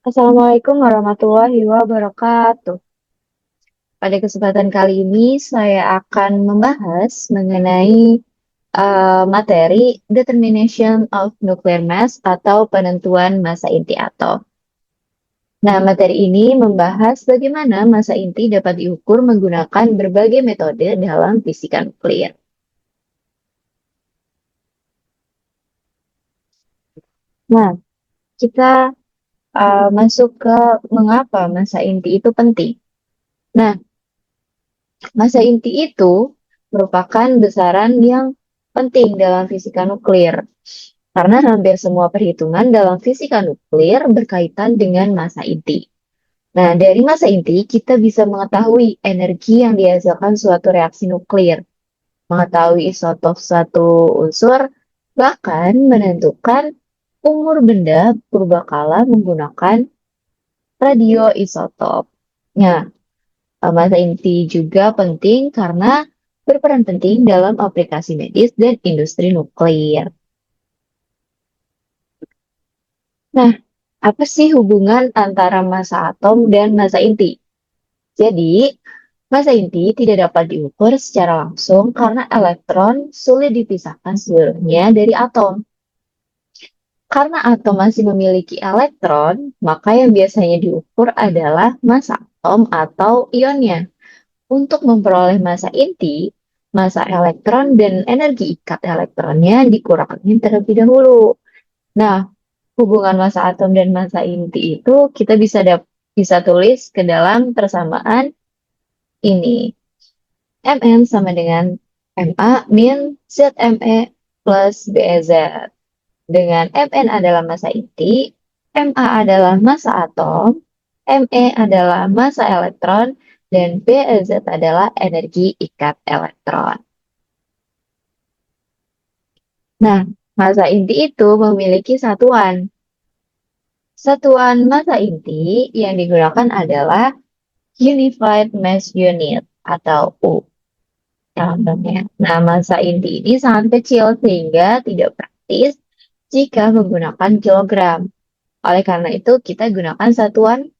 Assalamualaikum warahmatullahi wabarakatuh. Pada kesempatan kali ini saya akan membahas mengenai materi Determination of Nuclear Mass atau penentuan massa inti atom. Nah, materi ini membahas bagaimana massa inti dapat diukur menggunakan berbagai metode dalam fisika nuklir. Nah, kita masuk ke mengapa massa inti itu penting. Nah, massa inti itu merupakan besaran yang penting dalam fisika nuklir, karena hampir semua perhitungan dalam fisika nuklir berkaitan dengan massa inti. Nah, dari massa inti kita bisa mengetahui energi yang dihasilkan suatu reaksi nuklir, mengetahui isotop suatu unsur, bahkan menentukan umur benda purbakala menggunakan radioisotop. Nah, massa inti juga penting karena berperan penting dalam aplikasi medis dan industri nuklir. Nah, apa sih hubungan antara massa atom dan massa inti? Jadi, massa inti tidak dapat diukur secara langsung karena elektron sulit dipisahkan seluruhnya dari atom. Karena atom masih memiliki elektron, maka yang biasanya diukur adalah massa atom atau ionnya. Untuk memperoleh massa inti, massa elektron dan energi ikat elektronnya dikurangi terlebih dahulu. Nah, hubungan massa atom dan massa inti itu kita bisa tulis ke dalam persamaan ini. Mn sama dengan Ma min Zme plus Bz. Dengan Mn adalah massa inti, Ma adalah massa atom, Me adalah massa elektron, dan Bz adalah energi ikat elektron. Nah, massa inti itu memiliki satuan. Satuan massa inti yang digunakan adalah Unified Mass Unit atau U. Contohnya. Nah, massa inti ini sangat kecil sehingga tidak praktis jika menggunakan kilogram. Oleh karena itu, kita gunakan satuan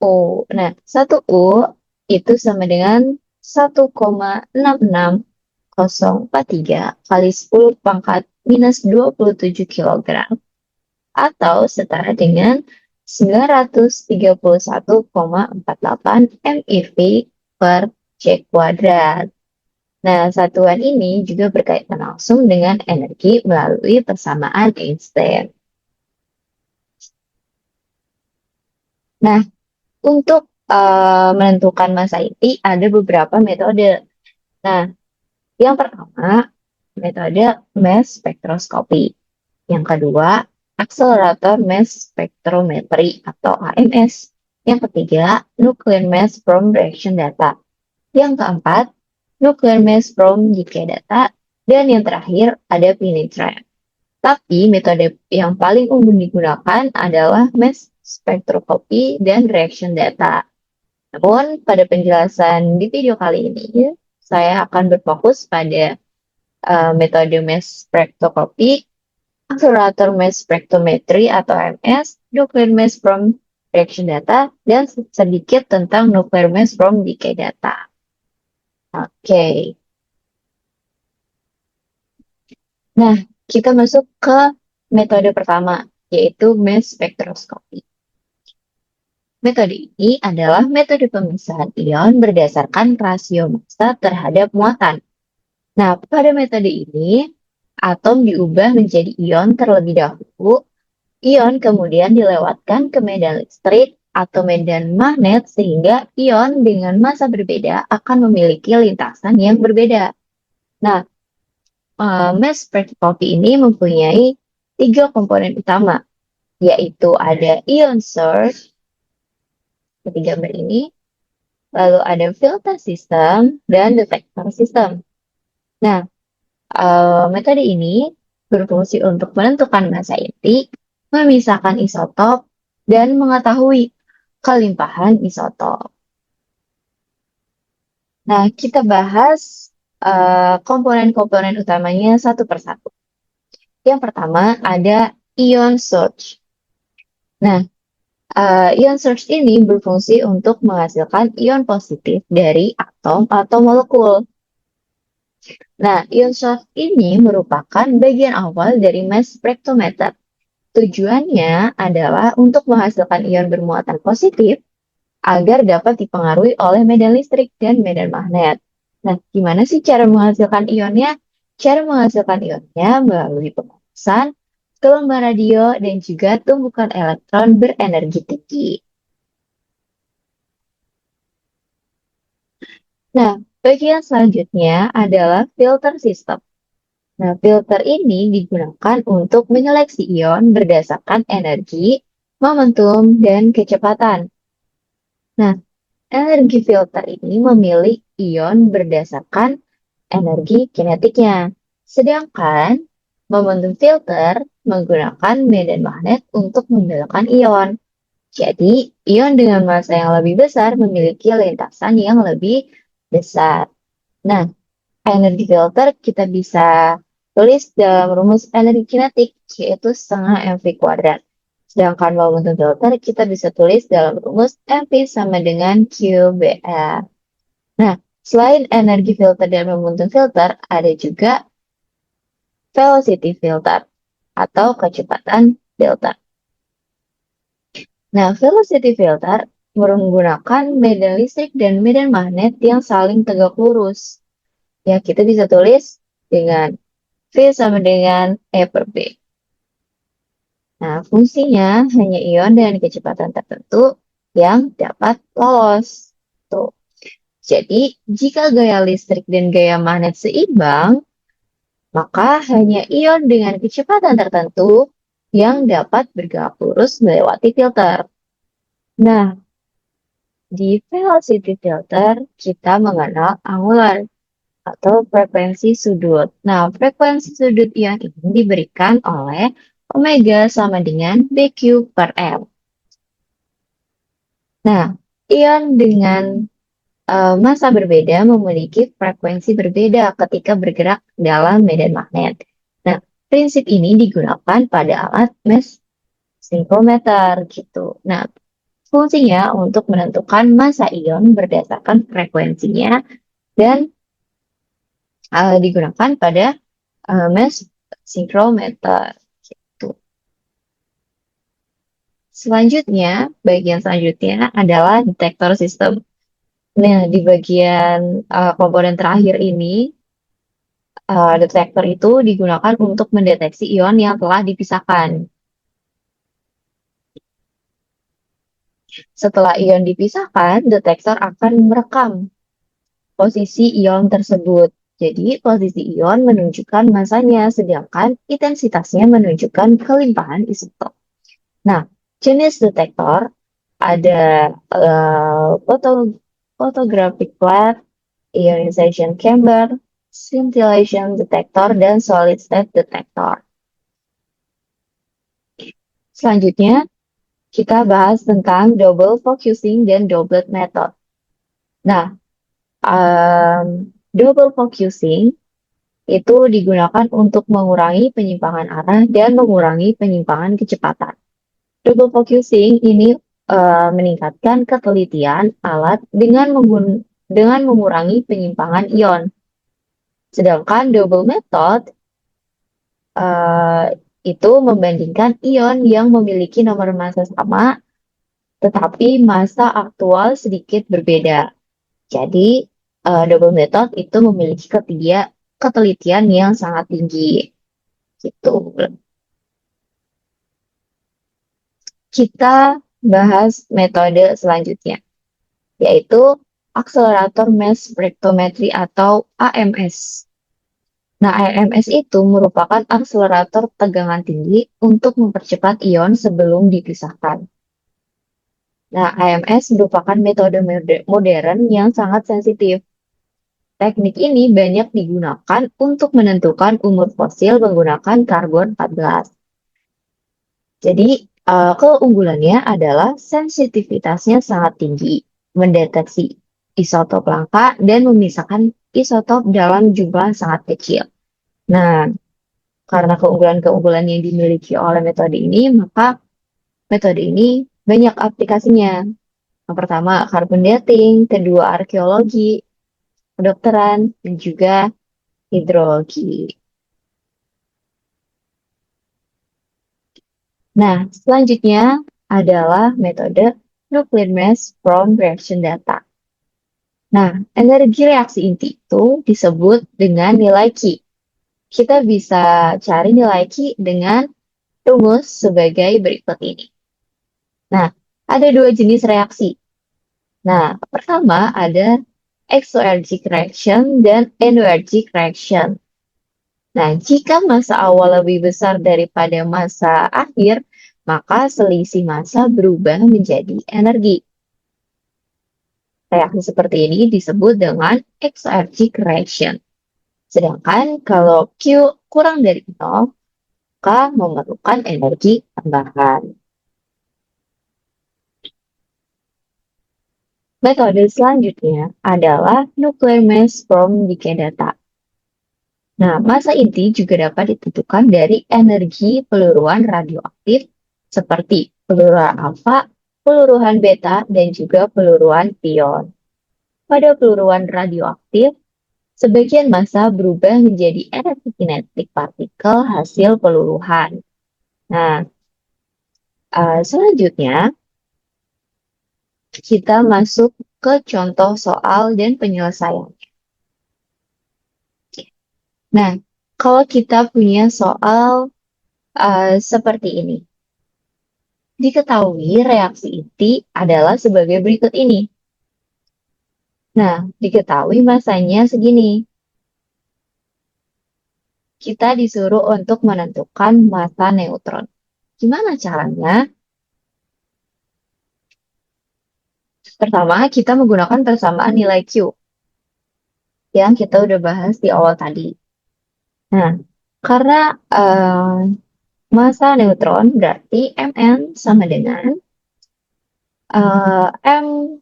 U. Nah, satu U itu sama dengan 1,66043 kali 10 pangkat minus 27 kilogram atau setara dengan 931,48 MeV per C kuadrat. Nah, satuan ini juga berkaitan langsung dengan energi melalui persamaan Einstein. Nah, untuk menentukan massa inti ada beberapa metode. Nah, yang pertama, metode mass spectroscopy. Yang kedua, accelerator mass spectrometry atau AMS. Yang ketiga, nuclear mass from reaction data. Yang keempat, nuclear mass from decay data. Dan yang terakhir, ada penetrant. Tapi metode yang paling umum digunakan adalah mass spectroscopy dan reaction data. Namun, pada penjelasan di video kali ini, saya akan berfokus pada metode mass spectroscopy, accelerator mass spectrometry atau MS, nuclear mass from reaction data, dan sedikit tentang nuclear mass from decay data. Oke, nah kita masuk ke metode pertama, yaitu mass spectroscopy. Metode ini adalah metode pemisahan ion berdasarkan rasio massa terhadap muatan. Nah, pada metode ini, atom diubah menjadi ion terlebih dahulu. Ion kemudian dilewatkan ke medan listrik atau medan magnet sehingga ion dengan massa berbeda akan memiliki lintasan yang berbeda. Nah, mass spectroscopy ini mempunyai tiga komponen utama, yaitu ada ion source, seperti gambar ini, lalu ada filter system, dan detector system. Nah, metode ini berfungsi untuk menentukan massa inti, memisahkan isotop, dan mengetahui kelimpahan isotop. Nah, kita bahas komponen-komponen utamanya satu persatu. Yang pertama ada ion source. Nah, Ion surge ini berfungsi untuk menghasilkan ion positif dari atom atau molekul. Nah, ion surge ini merupakan bagian awal dari mass spectrometer. Tujuannya adalah untuk menghasilkan ion bermuatan positif agar dapat dipengaruhi oleh medan listrik dan medan magnet. Nah, gimana sih cara menghasilkan ionnya? Cara menghasilkan ionnya melalui pemanasan, gelombang radio, dan juga tumbukan elektron berenergi tinggi. Nah, bagian selanjutnya adalah filter system. Nah, filter ini digunakan untuk menyeleksi ion berdasarkan energi, momentum, dan kecepatan. Nah, energi filter ini memilih ion berdasarkan energi kinetiknya. Sedangkan momentum filter menggunakan medan magnet untuk membelokkan ion. Jadi, ion dengan massa yang lebih besar memiliki lintasan yang lebih besar. Nah, energi filter kita bisa tulis dalam rumus energi kinetik, yaitu setengah mv kuadrat. Sedangkan momentum filter kita bisa tulis dalam rumus mv sama dengan qbr. Nah, selain energi filter dan momentum filter, ada juga velocity filter atau kecepatan filter. Nah, velocity filter menggunakan medan listrik dan medan magnet yang saling tegak lurus. Ya, kita bisa tulis dengan V sama dengan E per B. Nah, fungsinya hanya ion dengan kecepatan tertentu yang dapat lolos. Tuh. Jadi, jika gaya listrik dan gaya magnet seimbang, maka hanya ion dengan kecepatan tertentu yang dapat bergerak lurus melewati filter. Nah, di velocity filter kita mengenal angular atau frekuensi sudut. Nah, frekuensi sudut ion ini diberikan oleh omega sama dengan BQ per M. Nah, ion dengan massa berbeda memiliki frekuensi berbeda ketika bergerak dalam medan magnet. Nah, prinsip ini digunakan pada alat mass spectrometer gitu. Nah, fungsinya untuk menentukan massa ion berdasarkan frekuensinya dan digunakan pada mass spectrometer gitu. Selanjutnya, bagian selanjutnya adalah detektor sistem. Nah, di bagian komponen terakhir ini, detektor itu digunakan untuk mendeteksi ion yang telah dipisahkan. Setelah ion dipisahkan, detektor akan merekam posisi ion tersebut. Jadi, posisi ion menunjukkan masanya, sedangkan intensitasnya menunjukkan kelimpahan isotop. Nah, jenis detektor ada photographic plate, ionization chamber, scintillation detector, dan solid state detector. Selanjutnya, kita bahas tentang double focusing dan doublet method. Nah, double focusing itu digunakan untuk mengurangi penyimpangan arah dan mengurangi penyimpangan kecepatan. Double focusing ini meningkatkan ketelitian alat dengan mengurangi penyimpangan ion. Sedangkan double method itu membandingkan ion yang memiliki nomor massa sama, tetapi massa aktual sedikit berbeda. Jadi, double method itu memiliki ketelitian yang sangat tinggi. Gitu. Kita bahas metode selanjutnya, yaitu akselerator mass spectrometry atau AMS. Nah, AMS itu merupakan akselerator tegangan tinggi untuk mempercepat ion sebelum dipisahkan. Nah, AMS merupakan metode modern yang sangat sensitif. Teknik ini banyak digunakan untuk menentukan umur fosil menggunakan karbon 14. Jadi, keunggulannya adalah sensitivitasnya sangat tinggi, mendeteksi isotop langka dan memisahkan isotop dalam jumlah sangat kecil. Nah, karena keunggulan-keunggulan yang dimiliki oleh metode ini, maka metode ini Banyak aplikasinya. Yang pertama, carbon dating, kedua, arkeologi, kedokteran, dan juga hidrologi. Nah, selanjutnya adalah metode nuclear mass from reaction data. Nah, energi reaksi inti itu disebut dengan nilai Q. Kita bisa cari nilai Q dengan rumus sebagai berikut ini. Nah, ada dua jenis reaksi. Nah, pertama ada exoergic reaction dan endoergic reaction. Nah, jika massa awal lebih besar daripada massa akhir, maka selisih massa berubah menjadi energi. Reaksi seperti ini disebut dengan exoergic reaction. Sedangkan kalau Q kurang dari 0, maka memerlukan energi tambahan. Metode selanjutnya adalah nuclear mass from decay data. Nah, massa inti juga dapat ditentukan dari energi peluruan radioaktif seperti peluruan alfa, peluruan beta, dan juga peluruan pion. Pada peluruan radioaktif, sebagian massa berubah menjadi energi kinetik partikel hasil peluruhan. Nah, selanjutnya kita masuk ke contoh soal dan penyelesaian. Nah, kalau kita punya soal seperti ini, diketahui reaksi inti adalah sebagai berikut ini. Nah, diketahui masanya segini. Kita disuruh untuk menentukan massa neutron. Gimana caranya? Pertama, kita menggunakan persamaan nilai Q yang kita udah bahas di awal tadi. Nah, karena massa neutron berarti Mn sama dengan M2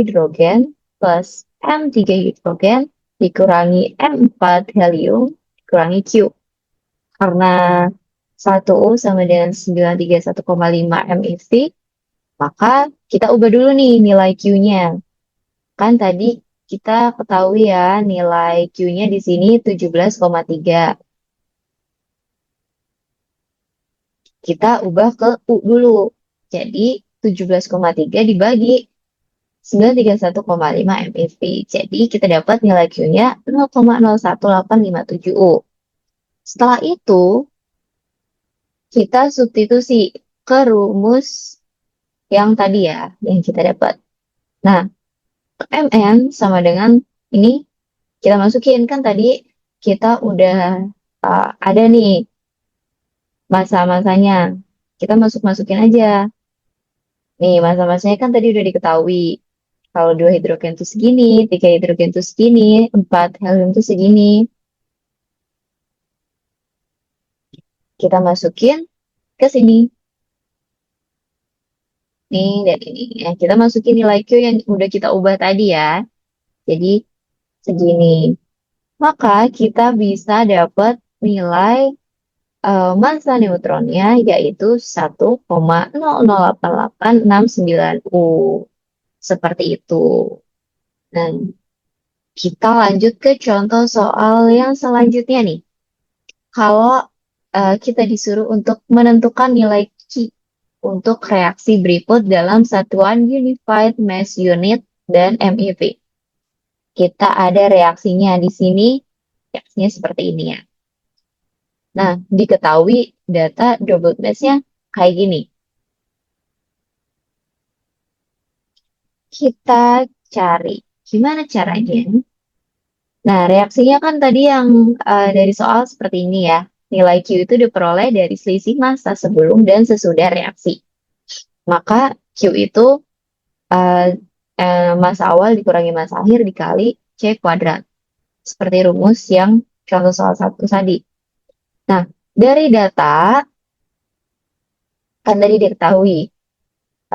hidrogen plus M3 hidrogen dikurangi M4 helium dikurangi Q. Karena 1U sama dengan 931,5 MeV, maka kita ubah dulu nih nilai Q-nya. Kan tadi kita ketahui ya nilai Q-nya di sini 17,3. Kita ubah ke U dulu. Jadi 17,3 dibagi 931,5 MeV. Jadi kita dapat nilai Q-nya 0,01857 U. Setelah itu kita substitusi ke rumus yang tadi ya, yang kita dapat. Nah, Mn sama dengan ini kita masukin kan tadi kita udah ada nih masa-masanya. Kita masuk-masukin aja. Nih, masa-masanya kan tadi udah diketahui. Kalau dua hidrogen itu segini, tiga hidrogen itu segini, empat helium itu segini. Kita masukin ke sini. Nih, dan ini. Ya, kita masukin nilai Q yang udah kita ubah tadi ya. Jadi segini. Maka kita bisa dapat nilai massa neutronnya yaitu 1,008869 U. Seperti itu. Dan kita lanjut ke contoh soal yang selanjutnya nih. Kalau kita disuruh untuk menentukan nilai Q untuk reaksi berikut dalam satuan Unified Mass Unit dan MeV. Kita ada reaksinya di sini, reaksinya seperti ini ya. Nah, diketahui data double mass-nya kayak gini. Kita cari gimana caranya. Nah, reaksinya kan tadi yang dari soal seperti ini ya. Nilai Q itu diperoleh dari selisih massa sebelum dan sesudah reaksi. Maka Q itu eh, massa awal dikurangi massa akhir dikali C kuadrat. Seperti rumus yang contoh soal satu tadi. Nah, dari data kan tadi diketahui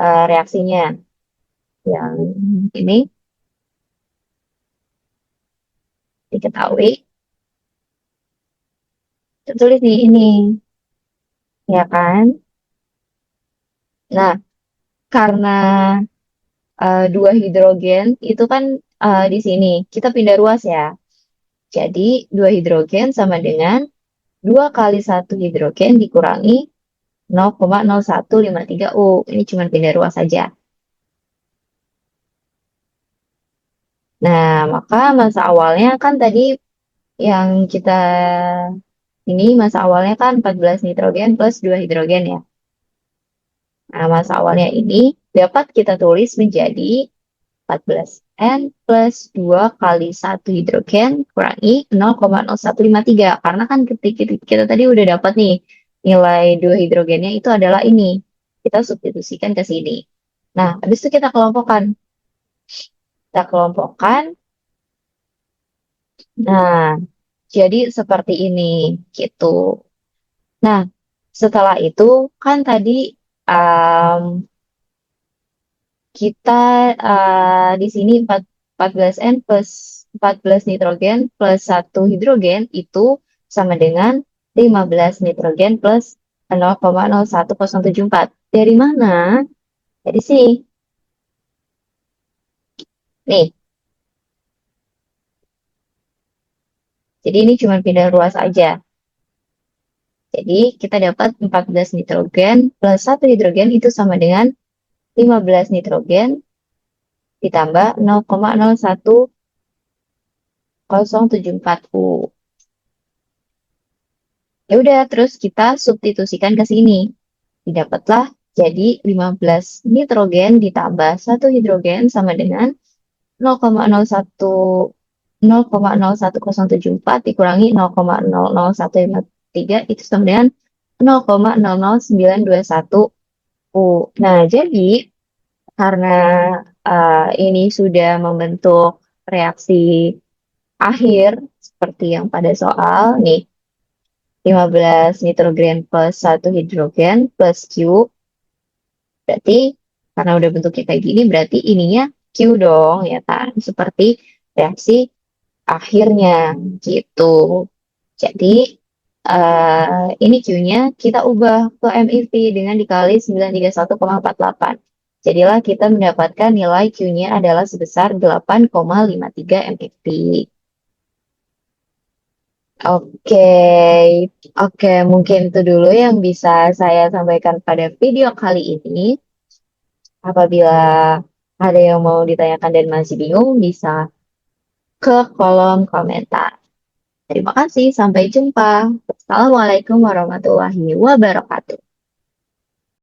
reaksinya yang ini diketahui. Tertulis di ini, ya kan? Nah, karena dua hidrogen itu kan di sini kita pindah ruas ya. Jadi dua hidrogen sama dengan 2 kali satu hidrogen dikurangi 0,0153 U. Ini cuma pindah ruas saja. Nah, maka masa awalnya kan tadi yang kita ini masa awalnya kan 14 nitrogen plus 2 hidrogen ya. Nah, masa awalnya ini dapat kita tulis menjadi 14N plus 2 kali satu hidrogen kurangi 0,0153. Karena kan ketika kita tadi udah dapat nih nilai 2 hidrogennya itu adalah ini. Kita substitusikan ke sini. Nah, habis itu kita kelompokkan. Kita kelompokkan. Nah, jadi seperti ini gitu. Nah, setelah itu kan tadi um, kita di sini 14N plus 14 nitrogen plus satu hidrogen itu sama dengan 15 nitrogen plus 0,01074. Dari mana? Dari sini. Nih, jadi ini cuma pindah ruas aja. Jadi kita dapat 14 nitrogen plus satu hidrogen itu sama dengan 15 nitrogen ditambah 0,01074 U. Ya udah, terus kita substitusikan ke sini. Didapatlah jadi 15 nitrogen ditambah satu hidrogen sama dengan 0,01 0,01074 dikurangi 0,00153 itu sama dengan 0,00921 U. Nah, jadi karena ini sudah membentuk reaksi akhir seperti yang pada soal nih 15 nitrogen plus satu hidrogen plus Q. Berarti karena udah bentuknya kayak gini, berarti ininya Q dong, ya kan? Seperti reaksi akhirnya gitu. Jadi ini Q-nya kita ubah ke MeV dengan dikali 931,48. Jadilah kita mendapatkan nilai Q-nya adalah sebesar 8,53 MeV. Oke, oke, mungkin itu dulu yang bisa saya sampaikan pada video kali ini. Apabila ada yang mau ditanyakan dan masih bingung, bisa ke kolom komentar. Terima kasih, sampai jumpa. Assalamualaikum warahmatullahi wabarakatuh.